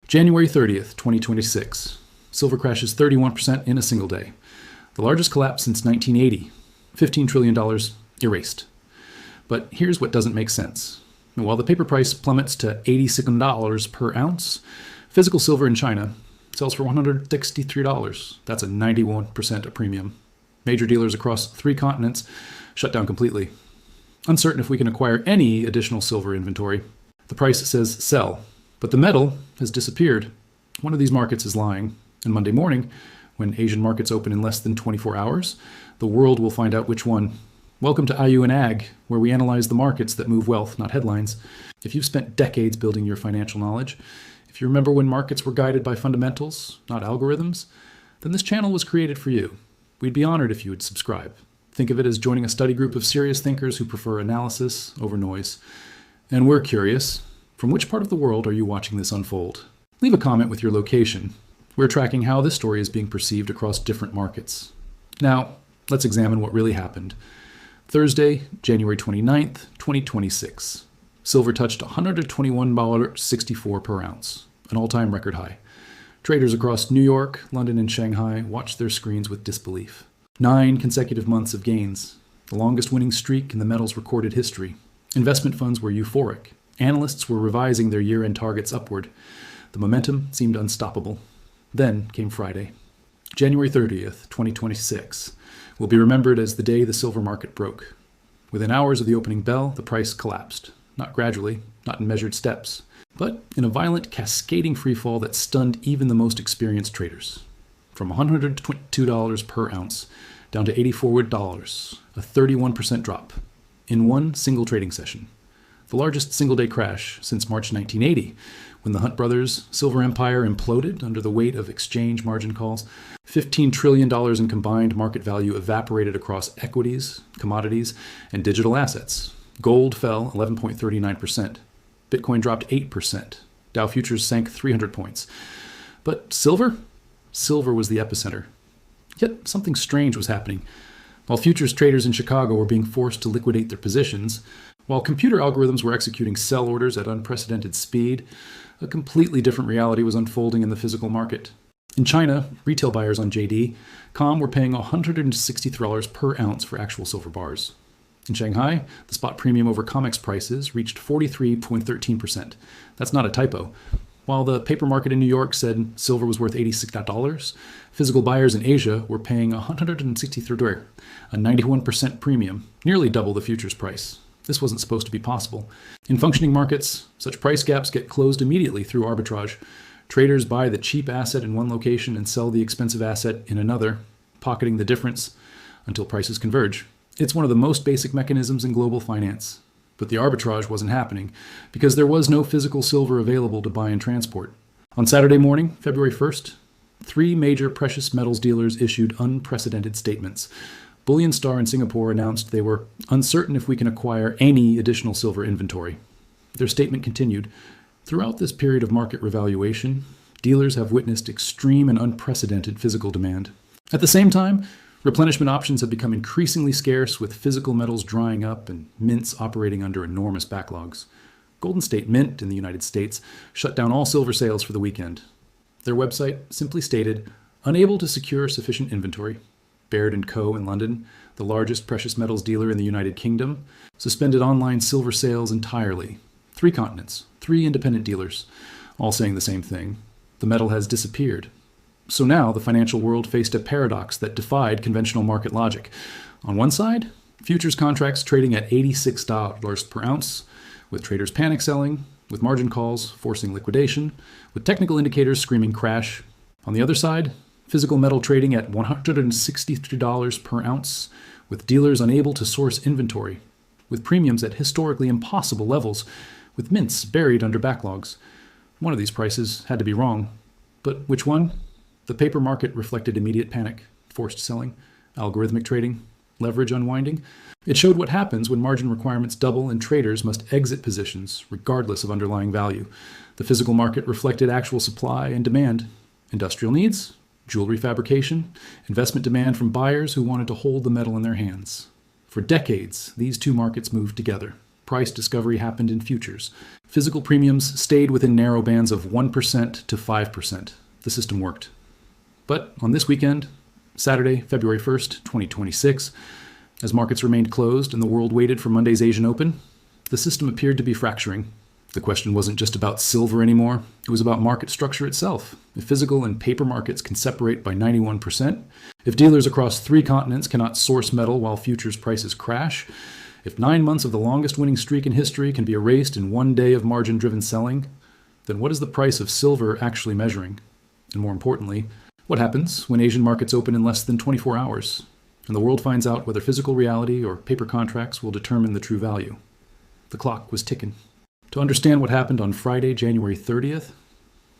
January 30th, 2026. Silver crashes 31% in a single day. The largest collapse since 1980. $15 trillion erased. But here's what doesn't make sense. While the paper price plummets to $86 per ounce, physical silver in China sells for $163. That's a 91% premium. Major dealers across 3 continents shut down completely. Uncertain if we can acquire any additional silver inventory. The price says sell, but the metal has disappeared. One of these markets is lying, and Monday morning, when Asian markets open in less than 24 hours, the world will find out which one. Welcome to IU and Ag, where we analyze the markets that move wealth, not headlines. If you've spent decades building your financial knowledge, if you remember when markets were guided by fundamentals, not algorithms, then this channel was created for you. We'd be honored if you would subscribe. Think of it as joining a study group of serious thinkers who prefer analysis over noise. And we're curious, from which part of the world are you watching this unfold? Leave a comment with your location. We're tracking how this story is being perceived across different markets. Now, let's examine what really happened. Thursday, January 29th, 2026. Silver touched $121.64 per ounce, an all-time record high. Traders across New York, London, and Shanghai watched their screens with disbelief. 9 consecutive months of gains, the longest winning streak in the metal's recorded history. Investment funds were euphoric. Analysts were revising their year-end targets upward. The momentum seemed unstoppable. Then came Friday. January 30th, 2026, will be remembered as the day the silver market broke. Within hours of the opening bell, the price collapsed. Not gradually, not in measured steps, but in a violent, cascading freefall that stunned even the most experienced traders. From $122 per ounce down to $84, a 31% drop in one single trading session. The largest single-day crash since March 1980, when the Hunt brothers' silver empire imploded under the weight of exchange margin calls. $15 trillion in combined market value evaporated across equities, commodities, and digital assets. Gold fell 11.39%. Bitcoin dropped 8%. Dow futures sank 300 points. But silver? Silver was the epicenter. Yet something strange was happening. While futures traders in Chicago were being forced to liquidate their positions, while computer algorithms were executing sell orders at unprecedented speed, a completely different reality was unfolding in the physical market. In China, retail buyers on JD.com were paying $163 per ounce for actual silver bars. In Shanghai, the spot premium over COMEX prices reached 43.13%. That's not a typo. While the paper market in New York said silver was worth $86, physical buyers in Asia were paying $163, a 91% premium, nearly double the futures price. This wasn't supposed to be possible. In functioning markets, such price gaps get closed immediately through arbitrage. Traders buy the cheap asset in one location and sell the expensive asset in another, pocketing the difference until prices converge. It's one of the most basic mechanisms in global finance. But the arbitrage wasn't happening because there was no physical silver available to buy and transport. On Saturday morning, February 1st, 3 major precious metals dealers issued unprecedented statements. Bullion Star in Singapore announced they were uncertain if we can acquire any additional silver inventory. Their statement continued, throughout this period of market revaluation, dealers have witnessed extreme and unprecedented physical demand. At the same time, replenishment options have become increasingly scarce, with physical metals drying up and mints operating under enormous backlogs. Golden State Mint in the United States shut down all silver sales for the weekend. Their website simply stated, unable to secure sufficient inventory. Baird & Co. in London, the largest precious metals dealer in the United Kingdom, suspended online silver sales entirely. 3 continents, 3 independent dealers, all saying the same thing. The metal has disappeared. So now the financial world faced a paradox that defied conventional market logic. On one side, futures contracts trading at $86 per ounce, with traders panic selling, with margin calls forcing liquidation, with technical indicators screaming crash. On the other side, physical metal trading at $163 per ounce, with dealers unable to source inventory, with premiums at historically impossible levels, with mints buried under backlogs. One of these prices had to be wrong. But which one? The paper market reflected immediate panic, forced selling, algorithmic trading, leverage unwinding. It showed what happens when margin requirements double and traders must exit positions regardless of underlying value. The physical market reflected actual supply and demand, industrial needs, jewelry fabrication, investment demand from buyers who wanted to hold the metal in their hands. For decades, these 2 markets moved together, price discovery happened in futures. Physical premiums stayed within narrow bands of 1% to 5%. The system worked. But on this weekend, Saturday, February 1st, 2026, as markets remained closed and the world waited for Monday's Asian Open, the system appeared to be fracturing. The question wasn't just about silver anymore, it was about market structure itself. If physical and paper markets can separate by 91%, if dealers across 3 continents cannot source metal while futures prices crash, if 9 months of the longest winning streak in history can be erased in 1 day of margin-driven selling, then what is the price of silver actually measuring? And more importantly, what happens when Asian markets open in less than 24 hours, and the world finds out whether physical reality or paper contracts will determine the true value? The clock was ticking. To understand what happened on Friday, January 30th,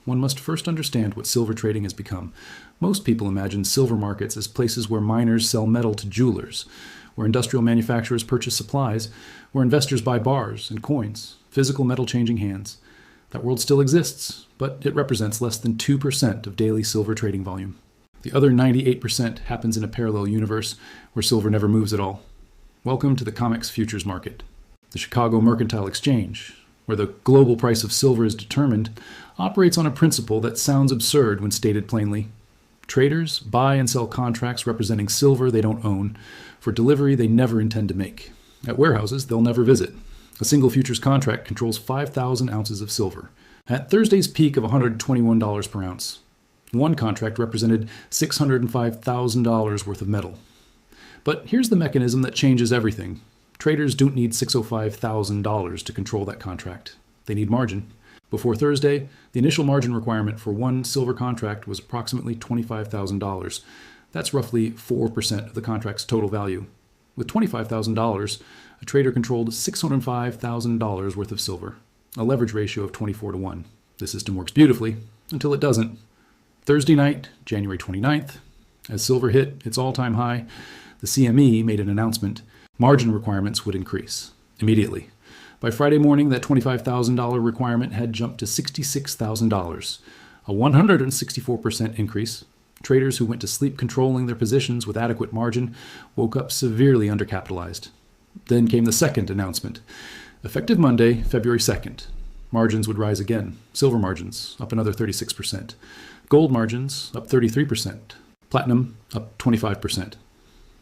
one must first understand what silver trading has become. Most people imagine silver markets as places where miners sell metal to jewelers, where industrial manufacturers purchase supplies, where investors buy bars and coins, physical metal changing hands. That world still exists, but it represents less than 2% of daily silver trading volume. The other 98% happens in a parallel universe where silver never moves at all. Welcome to the COMEX futures market. The Chicago Mercantile Exchange, where the global price of silver is determined, operates on a principle that sounds absurd when stated plainly. Traders buy and sell contracts representing silver they don't own for delivery they never intend to make. At warehouses they'll never visit. A single futures contract controls 5,000 ounces of silver. At Thursday's peak of $121 per ounce, one contract represented $605,000 worth of metal. But here's the mechanism that changes everything. Traders don't need $605,000 to control that contract. They need margin. Before Thursday, the initial margin requirement for one silver contract was approximately $25,000. That's roughly 4% of the contract's total value. With $25,000, a trader controlled $605,000 worth of silver, a leverage ratio of 24 to 1. The system works beautifully until it doesn't. Thursday night, January 29th, as silver hit its all-time high, the CME made an announcement. Margin requirements would increase immediately. By Friday morning, that $25,000 requirement had jumped to $66,000, a 164% increase. Traders who went to sleep controlling their positions with adequate margin woke up severely undercapitalized. Then came the second announcement. Effective Monday, February 2nd, margins would rise again. Silver margins up another 36%. Gold margins up 33%. Platinum up 25%.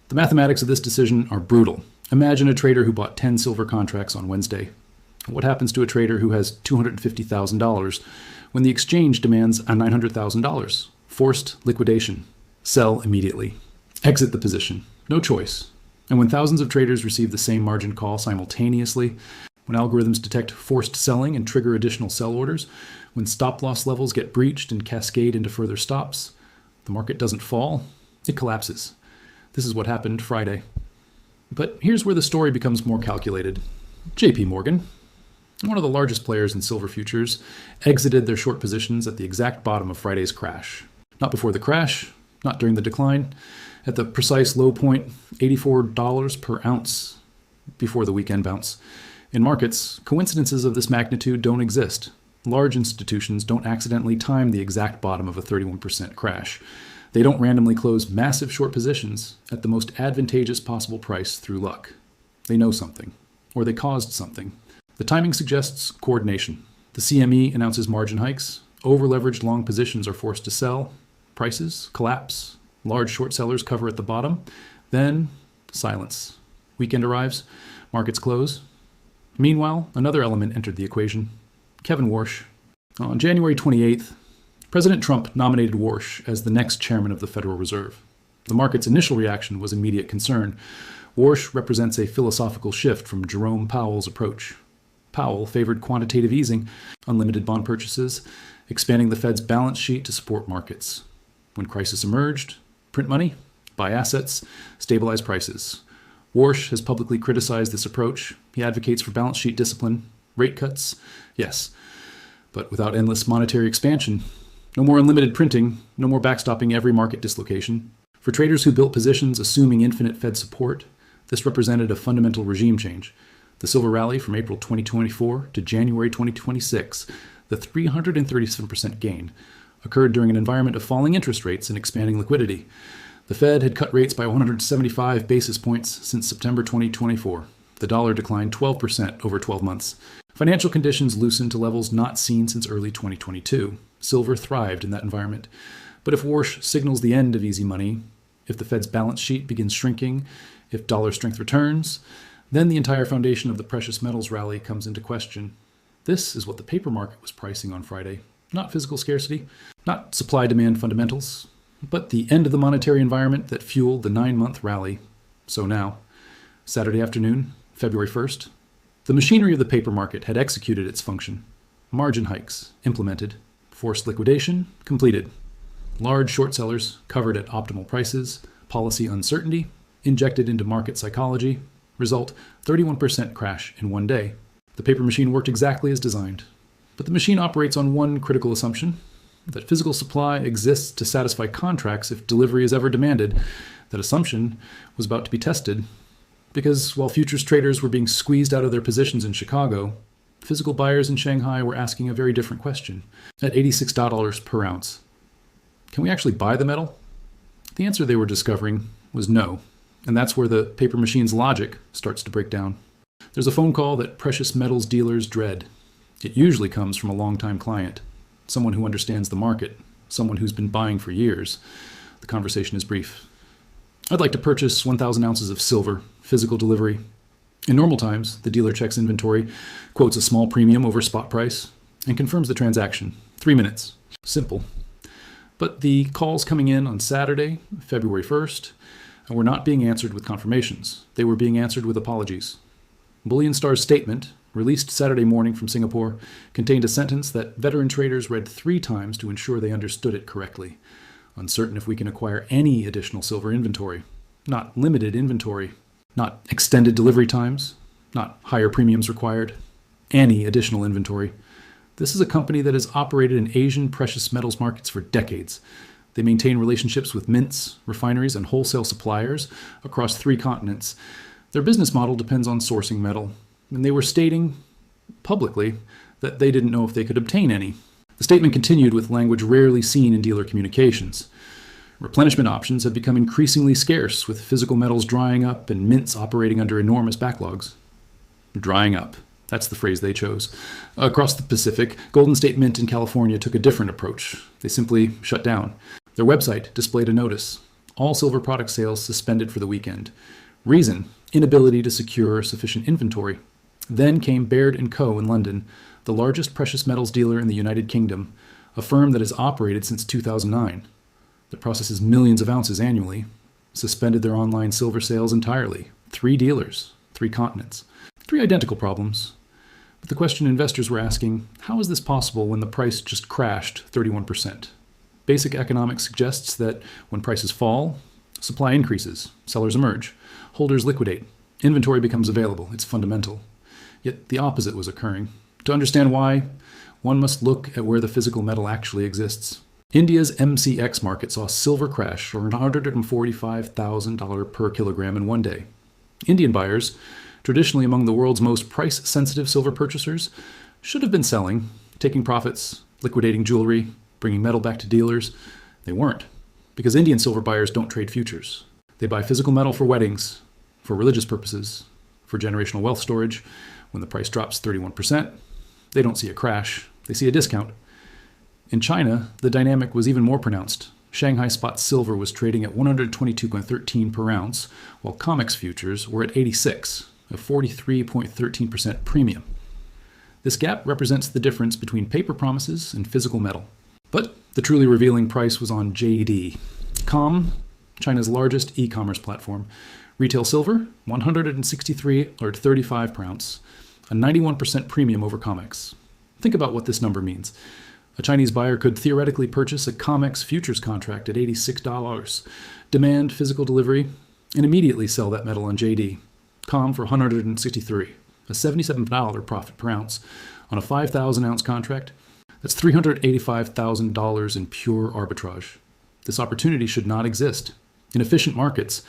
The mathematics of this decision are brutal. Imagine a trader who bought 10 silver contracts on Wednesday. What happens to a trader who has $250,000 when the exchange demands a $900,000? Forced liquidation. Sell immediately. Exit the position. No choice. And when thousands of traders receive the same margin call simultaneously, when algorithms detect forced selling and trigger additional sell orders, when stop-loss levels get breached and cascade into further stops, the market doesn't fall, it collapses. This is what happened Friday. But here's where the story becomes more calculated. JP Morgan, one of the largest players in silver futures, exited their short positions at the exact bottom of Friday's crash. Not before the crash, not during the decline. At the precise low point, $84 per ounce before the weekend bounce. In markets, coincidences of this magnitude don't exist. Large institutions don't accidentally time the exact bottom of a 31% crash. They don't randomly close massive short positions at the most advantageous possible price through luck. They know something, or they caused something. The timing suggests coordination. The CME announces margin hikes. Over-leveraged long positions are forced to sell. Prices collapse. Large short sellers cover at the bottom. Then, silence. Weekend arrives. Markets close. Meanwhile, another element entered the equation. Kevin Warsh. On January 28th, President Trump nominated Warsh as the next chairman of the Federal Reserve. The market's initial reaction was immediate concern. Warsh represents a philosophical shift from Jerome Powell's approach. Powell favored quantitative easing, unlimited bond purchases, expanding the Fed's balance sheet to support markets. When crisis emerged, print money, buy assets, stabilize prices. Warsh has publicly criticized this approach. He advocates for balance sheet discipline, rate cuts, yes, but without endless monetary expansion. No more unlimited printing, no more backstopping every market dislocation. For traders who built positions assuming infinite Fed support, this represented a fundamental regime change. The silver rally from April 2024 to January 2026, the 337% gain, occurred during an environment of falling interest rates and expanding liquidity. The Fed had cut rates by 175 basis points since September 2024. The dollar declined 12% over 12 months. Financial conditions loosened to levels not seen since early 2022. Silver thrived in that environment. But if Warsh signals the end of easy money, if the Fed's balance sheet begins shrinking, if dollar strength returns, then the entire foundation of the precious metals rally comes into question. This is what the paper market was pricing on Friday. Not physical scarcity, not supply-demand fundamentals, but the end of the monetary environment that fueled the 9-month rally. So now, Saturday afternoon, February 1st, the machinery of the paper market had executed its function. Margin hikes implemented. Forced liquidation completed. Large short sellers covered at optimal prices. Policy uncertainty injected into market psychology. Result, 31% crash in one day. The paper machine worked exactly as designed. But the machine operates on one critical assumption, that physical supply exists to satisfy contracts if delivery is ever demanded. That assumption was about to be tested, because while futures traders were being squeezed out of their positions in Chicago, physical buyers in Shanghai were asking a very different question. At $86 per ounce, can we actually buy the metal? The answer they were discovering was no, and that's where the paper machine's logic starts to break down. There's a phone call that precious metals dealers dread. It usually comes from a longtime client, someone who understands the market, someone who's been buying for years. The conversation is brief. I'd like to purchase 1,000 ounces of silver, physical delivery. In normal times, the dealer checks inventory, quotes a small premium over spot price, and confirms the transaction. 3 minutes. Simple. But the calls coming in on Saturday, February 1st, were not being answered with confirmations. They were being answered with apologies. Bullion Star's statement, released Saturday morning from Singapore, contained a sentence that veteran traders read 3 times to ensure they understood it correctly. Uncertain if we can acquire any additional silver inventory. Not limited inventory. Not extended delivery times. Not higher premiums required. Any additional inventory. This is a company that has operated in Asian precious metals markets for decades. They maintain relationships with mints, refineries, and wholesale suppliers across 3 continents. Their business model depends on sourcing metal, and they were stating publicly that they didn't know if they could obtain any. The statement continued with language rarely seen in dealer communications. Replenishment options have become increasingly scarce, with physical metals drying up and mints operating under enormous backlogs. Drying up. That's the phrase they chose. Across the Pacific, Golden State Mint in California took a different approach. They simply shut down. Their website displayed a notice. All silver product sales suspended for the weekend. Reason: inability to secure sufficient inventory. Then came Baird & Co. in London, the largest precious metals dealer in the United Kingdom, a firm that has operated since 2009. That processes millions of ounces annually, suspended their online silver sales entirely. 3 dealers, 3 continents, 3 identical problems. But the question investors were asking, how is this possible when the price just crashed 31%? Basic economics suggests that when prices fall, supply increases, sellers emerge, holders liquidate, inventory becomes available. It's fundamental. Yet the opposite was occurring. To understand why, one must look at where the physical metal actually exists. India's MCX market saw silver crash for $145,000 per kilogram in one day. Indian buyers, traditionally among the world's most price-sensitive silver purchasers, should have been selling, taking profits, liquidating jewelry, bringing metal back to dealers. They weren't, because Indian silver buyers don't trade futures. They buy physical metal for weddings, for religious purposes, for generational wealth storage. When the price drops 31%, they don't see a crash, they see a discount. In China, the dynamic was even more pronounced. Shanghai spot silver was trading at 122.13 per ounce, while COMEX futures were at 86, a 43.13% premium. This gap represents the difference between paper promises and physical metal. But the truly revealing price was on JD. China's largest e-commerce platform. Retail silver, 163.35 per ounce, a 91% premium over COMEX. Think about what this number means. A Chinese buyer could theoretically purchase a COMEX futures contract at $86, demand physical delivery, and immediately sell that metal on JD. For $163, a $77 profit per ounce. On a 5,000 ounce contract, that's $385,000 in pure arbitrage. This opportunity should not exist. In efficient markets,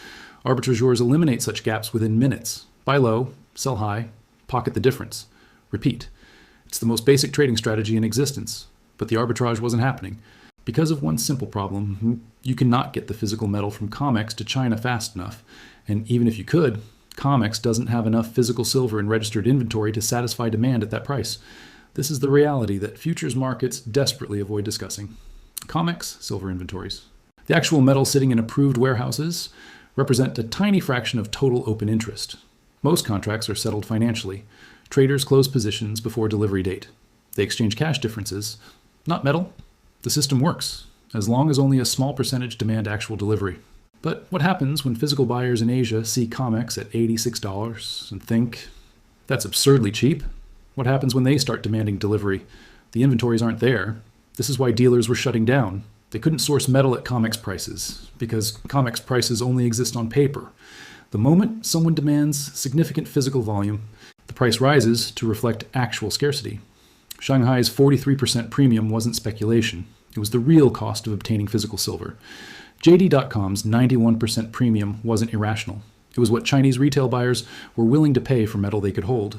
arbitrageurs eliminate such gaps within minutes. Buy low, sell high, pocket the difference. Repeat. It's the most basic trading strategy in existence, but the arbitrage wasn't happening. Because of one simple problem, you cannot get the physical metal from COMEX to China fast enough, and even if you could, COMEX doesn't have enough physical silver in registered inventory to satisfy demand at that price. This is the reality that futures markets desperately avoid discussing. COMEX silver inventories. The actual metal sitting in approved warehouses represent a tiny fraction of total open interest. Most contracts are settled financially. Traders close positions before delivery date. They exchange cash differences, not metal. The system works, as long as only a small percentage demand actual delivery. But what happens when physical buyers in Asia see COMEX at $86 and think, that's absurdly cheap? What happens when they start demanding delivery? The inventories aren't there. This is why dealers were shutting down. They couldn't source metal at COMEX prices, because COMEX prices only exist on paper. The moment someone demands significant physical volume, the price rises to reflect actual scarcity. Shanghai's 43% premium wasn't speculation. It was the real cost of obtaining physical silver. JD.com's 91% premium wasn't irrational. It was what Chinese retail buyers were willing to pay for metal they could hold.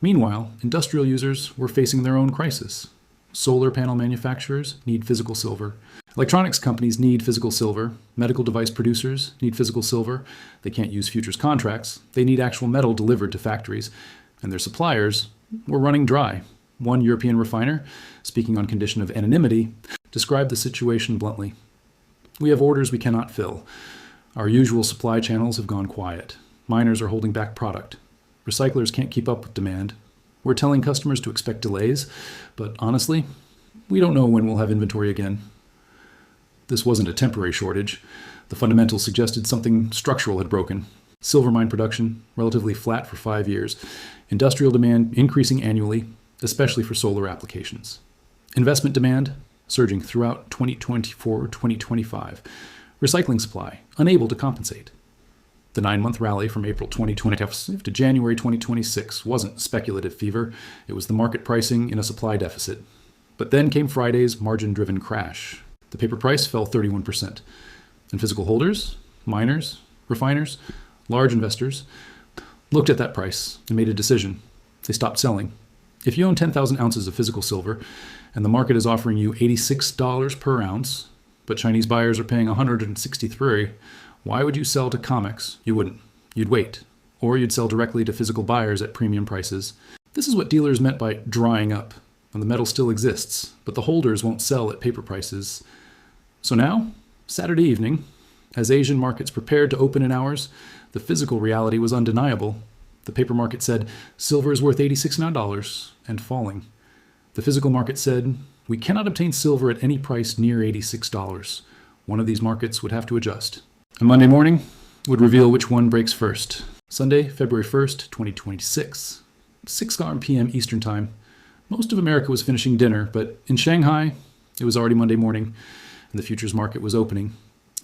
Meanwhile, industrial users were facing their own crisis. Solar panel manufacturers need physical silver. Electronics companies need physical silver. Medical device producers need physical silver. They can't use futures contracts. They need actual metal delivered to factories. And their suppliers were running dry. One European refiner, speaking on condition of anonymity, described the situation bluntly. We have orders we cannot fill. Our usual supply channels have gone quiet. Miners are holding back product. Recyclers can't keep up with demand. We're telling customers to expect delays, but honestly, we don't know when we'll have inventory again. This wasn't a temporary shortage. The fundamentals suggested something structural had broken. Silver mine production, relatively flat for 5 years. Industrial demand increasing annually, especially for solar applications. Investment demand surging throughout 2024-2025. Recycling supply unable to compensate. The 9-month rally from April 2025 to January 2026 wasn't speculative fever. It was the market pricing in a supply deficit. But then came Friday's margin-driven crash. The paper price fell 31%. And physical holders, miners, refiners, large investors looked at that price and made a decision. They stopped selling. If you own 10,000 ounces of physical silver and the market is offering you $86 per ounce, but Chinese buyers are paying $163, why would you sell to COMEX? You wouldn't. You'd wait. Or you'd sell directly to physical buyers at premium prices. This is what dealers meant by drying up. And the metal still exists, but the holders won't sell at paper prices. So now, Saturday evening, as Asian markets prepared to open in hours, the physical reality was undeniable. The paper market said, silver is worth $86 and falling. The physical market said, we cannot obtain silver at any price near $86. One of these markets would have to adjust. And Monday morning would reveal which one breaks first. Sunday, February 1st, 2026, 6 p.m. Eastern Time. Most of America was finishing dinner, but in Shanghai, it was already Monday morning, and the futures market was opening.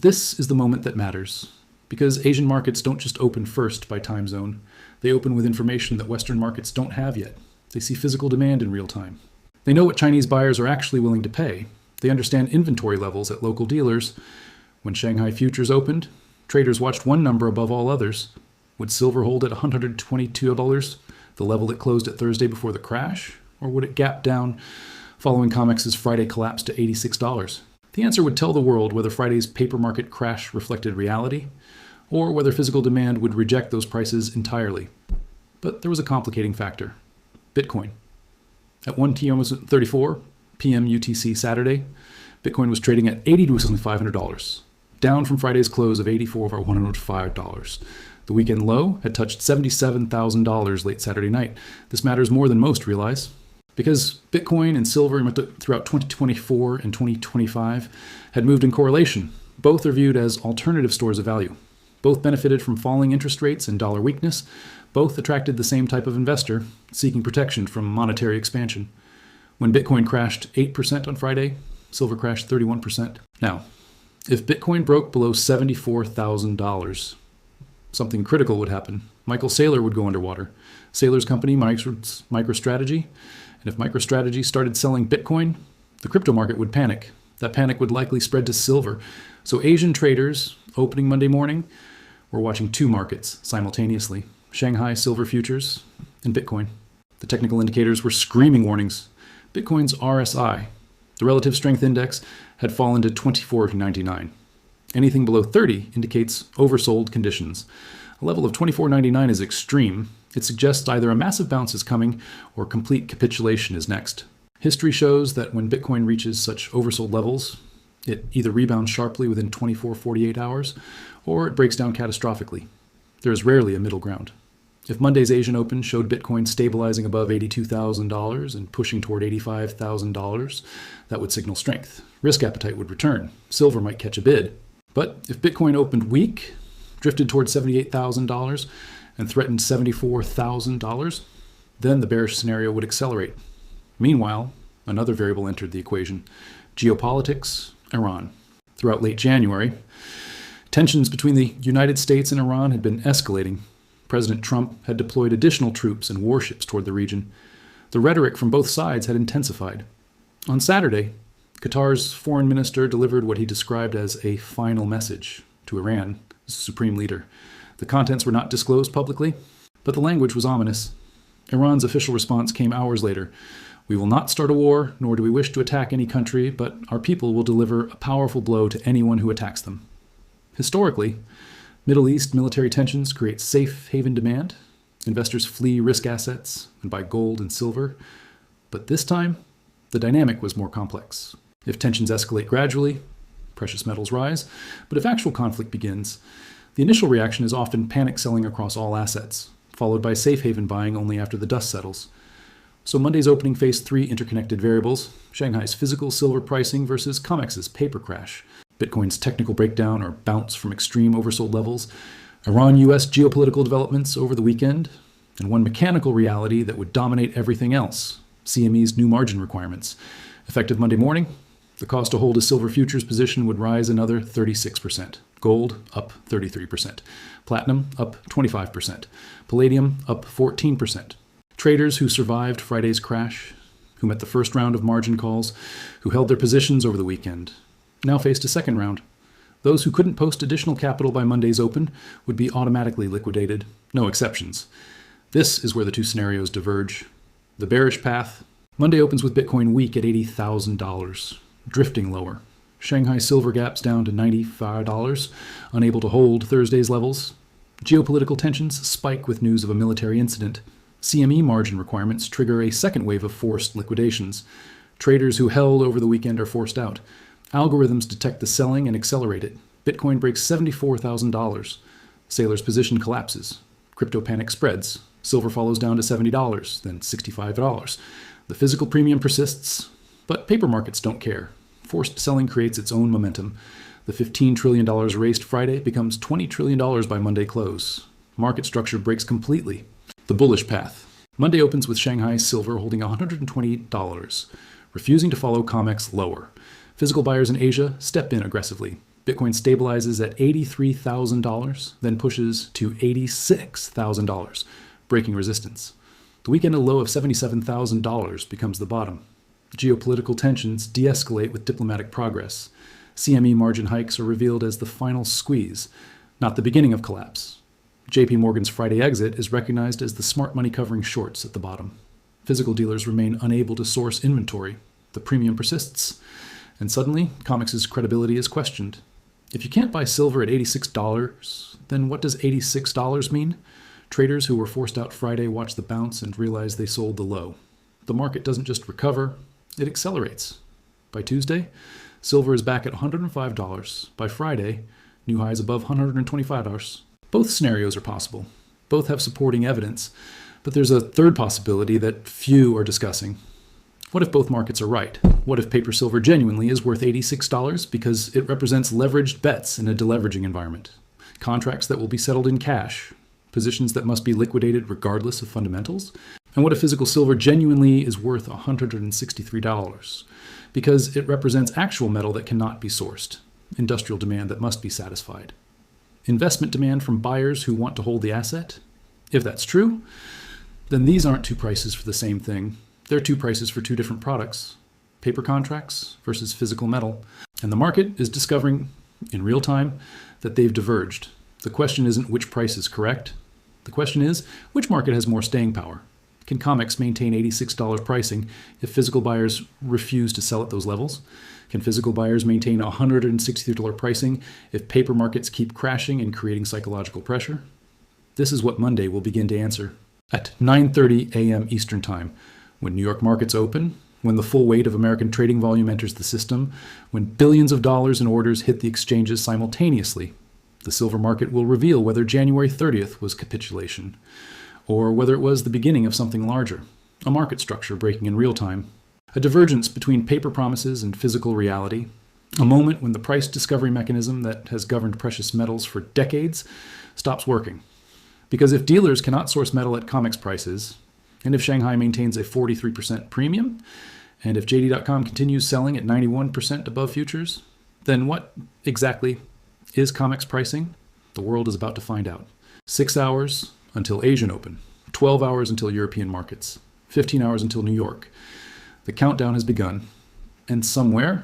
This is the moment that matters, because Asian markets don't just open first by time zone. They open with information that Western markets don't have yet. They see physical demand in real time. They know what Chinese buyers are actually willing to pay. They understand inventory levels at local dealers. When Shanghai futures opened, traders watched one number above all others. Would silver hold at $122, the level it closed at Thursday before the crash? Or would it gap down following COMEX's Friday collapse to $86? The answer would tell the world whether Friday's paper market crash reflected reality, or whether physical demand would reject those prices entirely. But there was a complicating factor. Bitcoin. At 1:34 p.m. UTC Saturday, Bitcoin was trading at $80,500, down from Friday's close of $84,105. The weekend low had touched $77,000 late Saturday night. This matters more than most realize, because Bitcoin and silver throughout 2024 and 2025 had moved in correlation. Both are viewed as alternative stores of value. Both benefited from falling interest rates and dollar weakness. Both attracted the same type of investor, seeking protection from monetary expansion. When Bitcoin crashed 8% on Friday, silver crashed 31%. Now, if Bitcoin broke below $74,000, something critical would happen. Michael Saylor would go underwater. Saylor's company, MicroStrategy. And if MicroStrategy started selling Bitcoin, the crypto market would panic. That panic would likely spread to silver. So Asian traders, opening Monday morning, were watching two markets simultaneously: Shanghai silver futures and Bitcoin. The technical indicators were screaming warnings. Bitcoin's RSI, the relative strength index, had fallen to 24.99. Anything below 30 indicates oversold conditions. A level of $24.99 is extreme. It suggests either a massive bounce is coming or complete capitulation is next. History shows that when Bitcoin reaches such oversold levels, it either rebounds sharply within 24-48 hours, or it breaks down catastrophically. There is rarely a middle ground. If Monday's Asian Open showed Bitcoin stabilizing above $82,000 and pushing toward $85,000, that would signal strength. Risk appetite would return. Silver might catch a bid. But if Bitcoin opened weak, drifted toward $78,000, and threatened $74,000, then the bearish scenario would accelerate. Meanwhile, another variable entered the equation: geopolitics, Iran. Throughout late January, tensions between the United States and Iran had been escalating. President Trump had deployed additional troops and warships toward the region. The rhetoric from both sides had intensified. On Saturday, Qatar's foreign minister delivered what he described as a final message to Iran, the supreme leader. The contents were not disclosed publicly, but the language was ominous. Iran's official response came hours later. "We will not start a war, nor do we wish to attack any country, but our people will deliver a powerful blow to anyone who attacks them." Historically, Middle East military tensions create safe haven demand. Investors flee risk assets and buy gold and silver. But this time, the dynamic was more complex. If tensions escalate gradually, precious metals rise. But if actual conflict begins, the initial reaction is often panic selling across all assets, followed by safe haven buying only after the dust settles. So Monday's opening faced three interconnected variables: Shanghai's physical silver pricing versus COMEX's paper crash, Bitcoin's technical breakdown or bounce from extreme oversold levels, Iran-US geopolitical developments over the weekend, and one mechanical reality that would dominate everything else: CME's new margin requirements. Effective Monday morning, the cost to hold a silver futures position would rise another 36%. Gold up 33%. Platinum up 25%. Palladium up 14%. Traders who survived Friday's crash, who met the first round of margin calls, who held their positions over the weekend, now faced a second round. Those who couldn't post additional capital by Monday's open would be automatically liquidated, no exceptions. This is where the two scenarios diverge. The bearish path: Monday opens with Bitcoin weak at $80,000, drifting lower. Shanghai silver gaps down to $95, unable to hold Thursday's levels. Geopolitical tensions spike with news of a military incident. CME margin requirements trigger a second wave of forced liquidations. Traders who held over the weekend are forced out. Algorithms detect the selling and accelerate it. Bitcoin breaks $74,000. Sailor's position collapses. Crypto panic spreads. Silver follows down to $70, then $65. The physical premium persists, but paper markets don't care. Forced selling creates its own momentum. The $15 trillion raised Friday becomes $20 trillion by Monday close. Market structure breaks completely. The bullish path: Monday opens with Shanghai silver holding $120, refusing to follow COMEX lower. Physical buyers in Asia step in aggressively. Bitcoin stabilizes at $83,000, then pushes to $86,000, breaking resistance. The weekend low of $77,000 becomes the bottom. Geopolitical tensions de-escalate with diplomatic progress. CME margin hikes are revealed as the final squeeze, not the beginning of collapse. JP Morgan's Friday exit is recognized as the smart money covering shorts at the bottom. Physical dealers remain unable to source inventory. The premium persists. And suddenly, COMEX's credibility is questioned. If you can't buy silver at $86, then what does $86 mean? Traders who were forced out Friday watch the bounce and realize they sold the low. The market doesn't just recover, it accelerates. By Tuesday, silver is back at $105. By Friday, new highs above $125. Both scenarios are possible. Both have supporting evidence, but there's a third possibility that few are discussing. What if both markets are right? What if paper silver genuinely is worth $86 because it represents leveraged bets in a deleveraging environment? Contracts that will be settled in cash, positions that must be liquidated regardless of fundamentals? And what if physical silver genuinely is worth $163 because it represents actual metal that cannot be sourced, industrial demand that must be satisfied? Investment demand from buyers who want to hold the asset? If that's true, then these aren't two prices for the same thing. They're two prices for two different products: paper contracts versus physical metal. And the market is discovering in real time that they've diverged. The question isn't which price is correct. The question is, which market has more staying power? Can COMEX maintain $86 pricing if physical buyers refuse to sell at those levels? Can physical buyers maintain $163 pricing if paper markets keep crashing and creating psychological pressure? This is what Monday will begin to answer. At 9:30 a.m. Eastern Time, when New York markets open, when the full weight of American trading volume enters the system, when billions of dollars in orders hit the exchanges simultaneously, the silver market will reveal whether January 30th was capitulation, or whether it was the beginning of something larger, a market structure breaking in real time, a divergence between paper promises and physical reality, a moment when the price discovery mechanism that has governed precious metals for decades stops working. Because if dealers cannot source metal at COMEX prices, and if Shanghai maintains a 43% premium, and if JD.com continues selling at 91% above futures, then what exactly is COMEX pricing? The world is about to find out. 6 hours until Asian Open, 12 hours until European markets, 15 hours until New York. The countdown has begun, and somewhere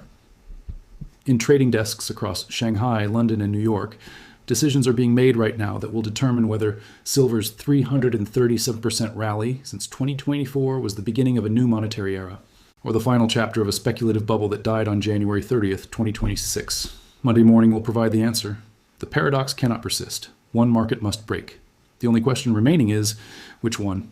in trading desks across Shanghai, London, and New York, decisions are being made right now that will determine whether silver's 337% rally since 2024 was the beginning of a new monetary era, or the final chapter of a speculative bubble that died on January 30th, 2026. Monday morning will provide the answer. The paradox cannot persist. One market must break. The only question remaining is, which one?